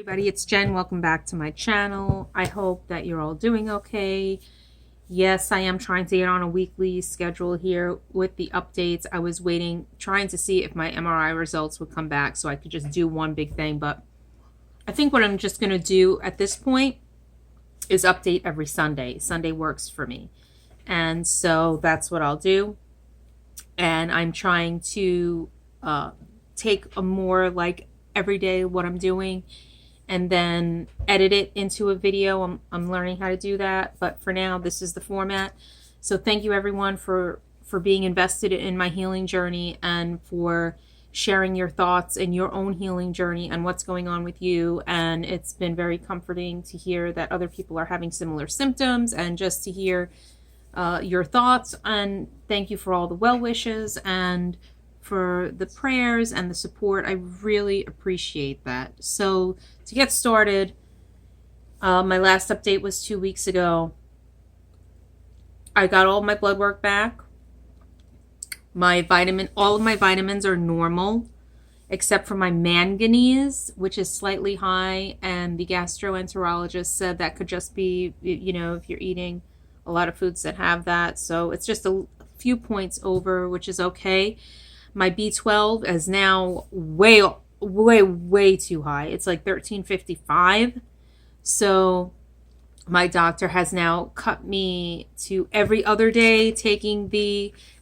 Everybody, it's Jen. Welcome back to my channel. I hope that you're all doing okay. Yes, I am trying to get on a weekly schedule here with the updates. I was trying to see if my MRI results would come back so I could just do one big thing. But I think what I'm just going to do at this point is update every Sunday. Sunday works for me. And so that's what I'll do. And I'm trying to take a more like every day what I'm doing and then edit it into a video. I'm learning how to do that, but for now this is the format. So thank you everyone for being invested in my healing journey and for sharing your thoughts and your own healing journey and what's going on with you. And it's been very comforting to hear that other people are having similar symptoms and just to hear your thoughts. And thank you for all the well wishes and for the prayers and the support. I really appreciate that. So to get started, my last update was 2 weeks ago. I got all my blood work back. All of my vitamins are normal, except for my manganese, which is slightly high. And the gastroenterologist said that could just be, if you're eating a lot of foods that have that. So it's just a few points over, which is okay. My B12 is now way too high. It's like 1355. So my doctor has now cut me to every other day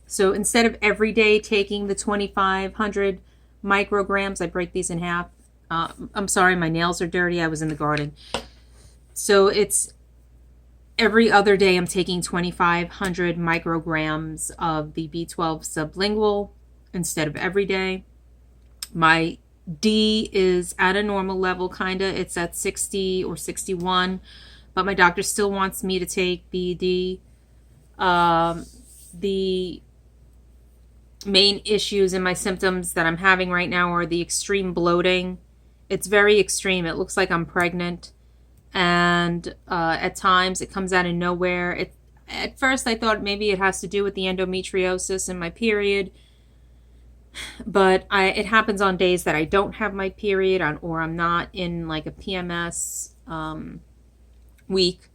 so instead of every day taking the 2,500 micrograms, I break these in half. I'm sorry, my nails are dirty. I was in the garden. So it's every other day I'm taking 2,500 micrograms of the B12 sublingual instead of every day. My D is at a normal level, kinda. It's at 60 or 61, but my doctor still wants me to take the D. The main issues in my symptoms that I'm having right now are the extreme bloating. It's very extreme. It looks like I'm pregnant, and at times it comes out of nowhere. At first I thought maybe it has to do with the endometriosis in my period, but it happens on days that I don't have my period or I'm not in like a PMS week.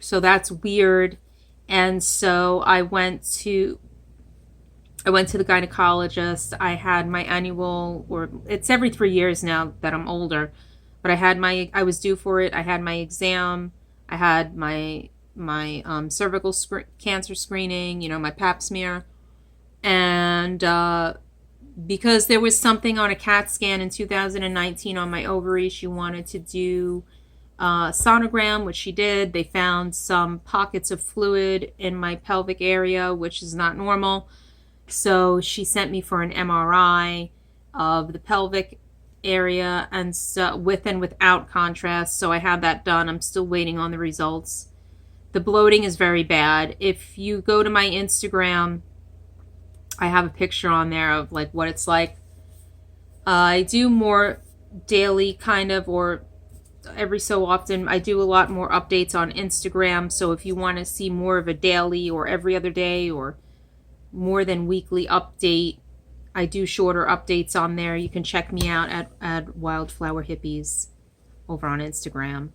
So that's weird. And so I went to the gynecologist. I had my annual, or it's every 3 years now that I'm older, but I was due for it. I had my exam. I had my cervical cancer screening, my pap smear. And because there was something on a CAT scan in 2019 on my ovaries, she wanted to do sonogram, which she did. They found some pockets of fluid in my pelvic area, which is not normal. So she sent me for an MRI of the pelvic area, and so with and without contrast. So I had that done. I'm still waiting on the results. The bloating is very bad. If you go to my Instagram, I have a picture on there of like what it's like. I do more daily kind of, or every so often I do a lot more updates on Instagram. So if you want to see more of a daily or every other day or more than weekly update, I do shorter updates on there. You can check me out at Wildflower Hippies over on Instagram.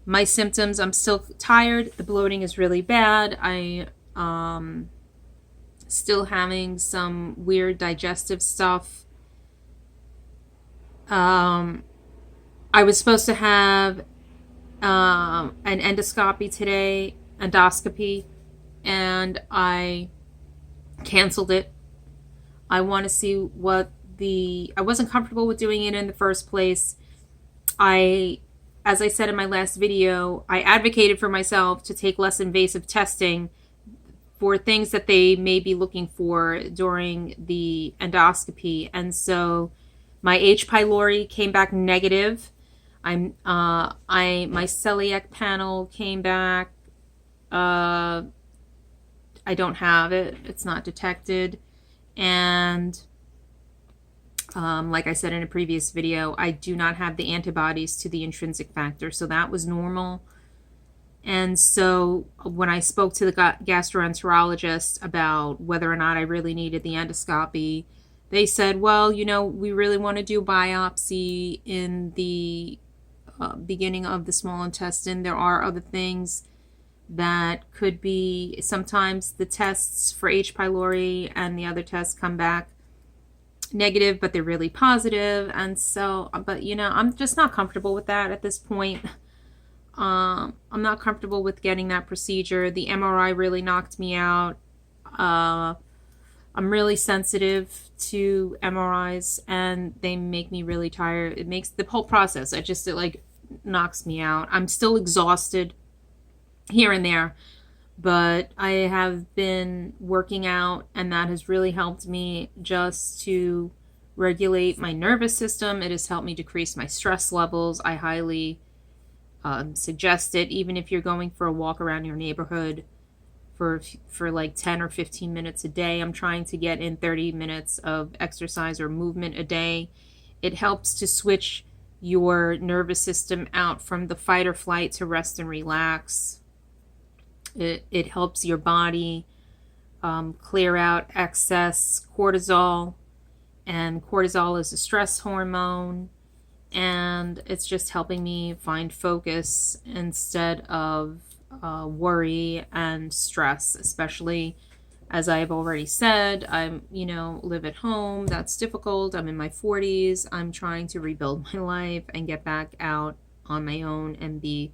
My symptoms, I'm still tired. The bloating is really bad. I still having some weird digestive stuff. I was supposed to have an endoscopy today, and I canceled it. I want to see I wasn't comfortable with doing it in the first place. As I said in my last video, I advocated for myself to take less invasive testing for things that they may be looking for during the endoscopy. And so my H. pylori came back negative. My celiac panel came back. I don't have it. It's not detected. And like I said in a previous video, I do not have the antibodies to the intrinsic factor. So that was normal. And so when I spoke to the gastroenterologist about whether or not I really needed the endoscopy, they said, well, we really want to do biopsy in the beginning of the small intestine. There are other things that could be, sometimes the tests for H. pylori and the other tests come back negative, but they're really positive. And so, but I'm just not comfortable with that at this point. I'm not comfortable with getting that procedure. The MRI really knocked me out. I'm really sensitive to MRIs, and they make me really tired. It makes the whole process, it like knocks me out. I'm still exhausted here and there, but I have been working out, and that has really helped me just to regulate my nervous system. It has helped me decrease my stress levels. I highly suggest it, even if you're going for a walk around your neighborhood for like 10 or 15 minutes a day. I'm trying to get in 30 minutes of exercise or movement a day. It helps to switch your nervous system out from the fight or flight to rest and relax. It helps your body clear out excess cortisol, and cortisol is a stress hormone, and it's just helping me find focus instead of worry and stress, especially as I've already said. I'm, live at home. That's difficult. I'm in my 40s. I'm trying to rebuild my life and get back out on my own and be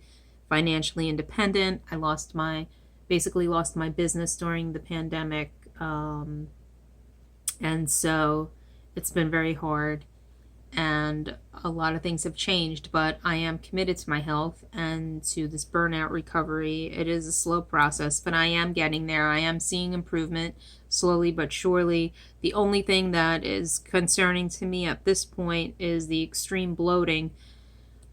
financially independent. I basically lost my business during the pandemic. And so it's been very hard, and a lot of things have changed, but I am committed to my health and to this burnout recovery. It is a slow process, but I am getting there. I am seeing improvement slowly but surely. The only thing that is concerning to me at this point is the extreme bloating.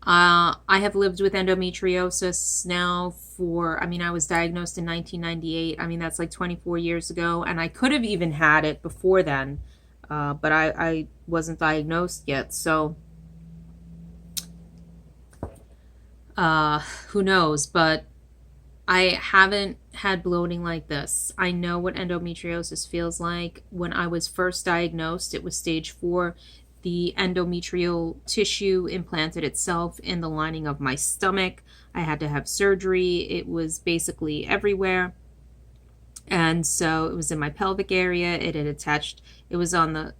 I have lived with endometriosis now I was diagnosed in 1998. That's like 24 years ago, and I could have even had it before then, but I wasn't diagnosed yet, so who knows, but I haven't had bloating like this. I know what endometriosis feels like. When I was first diagnosed, it was stage 4. The endometrial tissue implanted itself in the lining of my stomach. I had to have surgery. It was basically everywhere. And so it was in my pelvic area. It had attached, it was on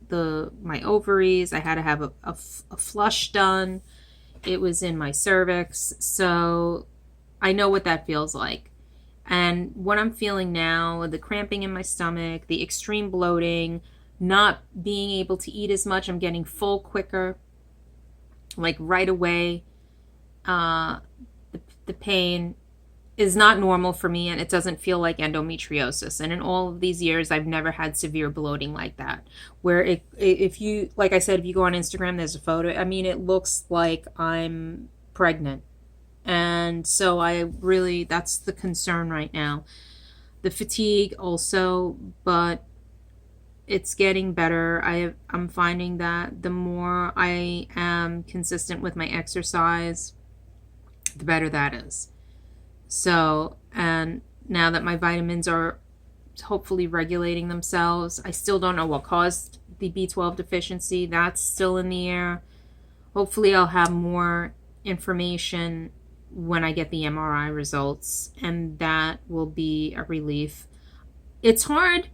my ovaries. I had to have a flush done. It was in my cervix. So I know what that feels like. And what I'm feeling now, the cramping in my stomach, the extreme bloating, not being able to eat as much, I'm getting full quicker, like right away. The pain is not normal for me, and it doesn't feel like endometriosis. And in all of these years, I've never had severe bloating like that, where if you, like I said, if you go on Instagram, there's a photo. It looks like I'm pregnant. And so that's the concern right now. The fatigue also, but it's getting better. I'm finding that the more I am consistent with my exercise, the better that is. So, and now that my vitamins are hopefully regulating themselves, I still don't know what caused the B12 deficiency. That's still in the air. Hopefully I'll have more information when I get the MRI results, and that will be a relief. It's hard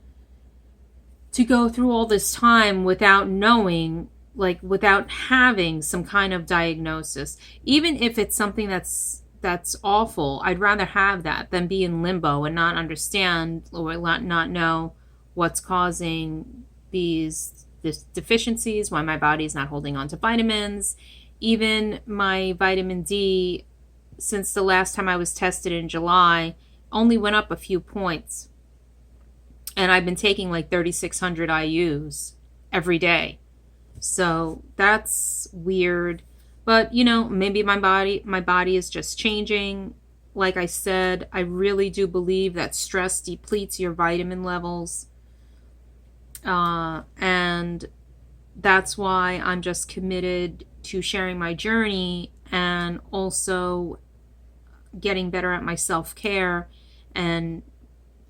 to go through all this time without knowing, without having some kind of diagnosis. Even if it's something that's awful, I'd rather have that than be in limbo and not understand or not know what's causing these deficiencies, why my body's not holding on to vitamins. Even my vitamin D, since the last time I was tested in July, only went up a few points. And I've been taking like 3,600 IUs every day. So that's weird. But, maybe my body is just changing. Like I said, I really do believe that stress depletes your vitamin levels. And that's why I'm just committed to sharing my journey and also getting better at my self-care and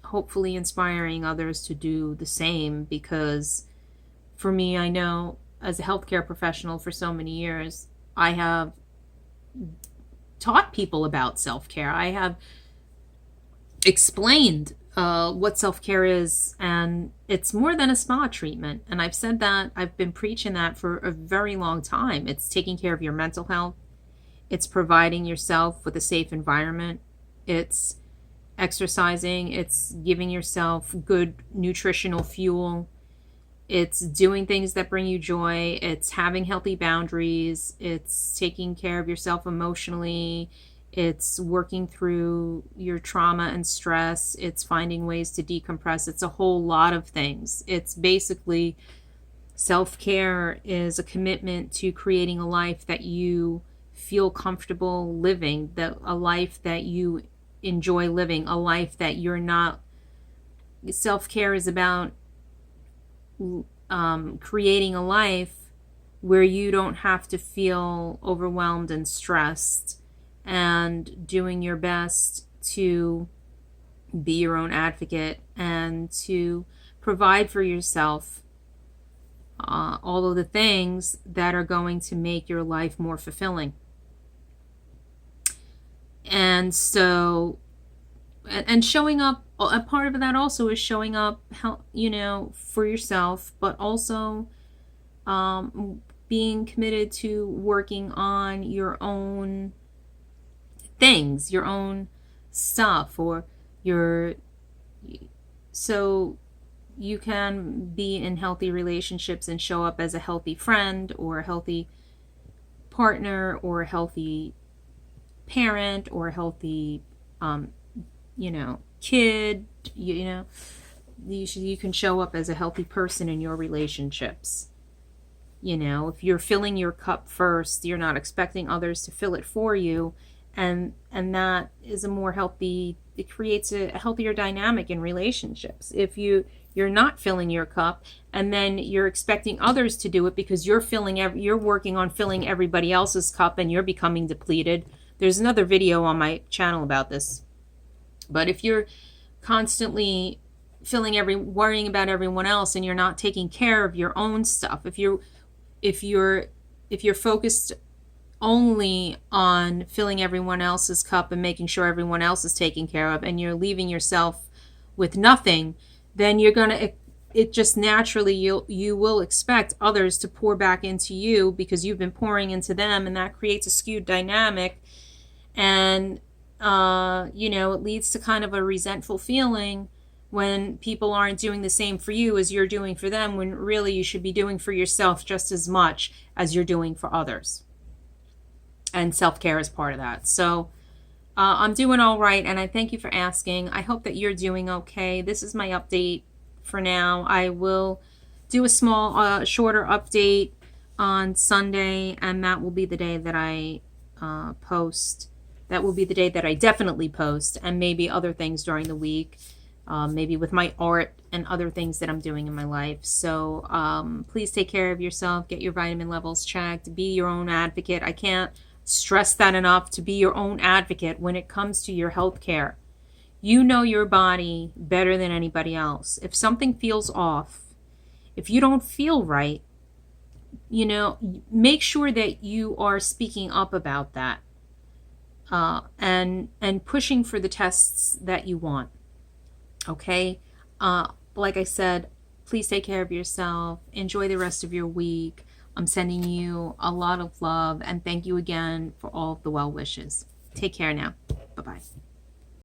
hopefully inspiring others to do the same, because For me, I know as a healthcare professional for so many years, I have taught people about self-care. I have explained what self-care is, and it's more than a spa treatment. And I've said that, I've been preaching that for a very long time. It's taking care of your mental health. It's providing yourself with a safe environment. It's exercising. It's giving yourself good nutritional fuel. It's doing things that bring you joy. It's having healthy boundaries. It's taking care of yourself emotionally. It's working through your trauma and stress. It's finding ways to decompress. It's a whole lot of things. It's basically, self-care is a commitment to creating a life that you feel comfortable living, that a life that you enjoy living, a life that you're not. Self-care is about creating a life where you don't have to feel overwhelmed and stressed, and doing your best to be your own advocate and to provide for yourself all of the things that are going to make your life more fulfilling. And so, and showing up, a part of that also is showing up, for yourself, but also being committed to working on your own things, your own stuff, or so you can be in healthy relationships and show up as a healthy friend or a healthy partner or a healthy parent or a healthy kid. You can show up as a healthy person in your relationships. If you're filling your cup first, you're not expecting others to fill it for you, and that is a more healthy, it creates a healthier dynamic in relationships. If you're not filling your cup and then you're expecting others to do it because you're working on filling everybody else's cup and you're becoming depleted. There's another video on my channel about this. But if you're constantly worrying about everyone else and you're not taking care of your own stuff, if you're focused only on filling everyone else's cup and making sure everyone else is taken care of, and you're leaving yourself with nothing, then it just naturally, you will expect others to pour back into you because you've been pouring into them, and that creates a skewed dynamic. And it leads to kind of a resentful feeling when people aren't doing the same for you as you're doing for them, when really you should be doing for yourself just as much as you're doing for others. And self-care is part of that. So I'm doing all right, and I thank you for asking. I hope that you're doing okay. This is my update for now. I will do a small, shorter update on Sunday, and that will be the day that I post. That will be the day that I definitely post, and maybe other things during the week, maybe with my art and other things that I'm doing in my life. So please take care of yourself, get your vitamin levels checked, be your own advocate. I can't stress that enough, to be your own advocate when it comes to your health care. You know your body better than anybody else. If something feels off, if you don't feel right, make sure that you are speaking up about that. And pushing for the tests that you want. Okay? Like I said, please take care of yourself. Enjoy the rest of your week. I'm sending you a lot of love, and thank you again for all of the well wishes. Take care now. Bye-bye.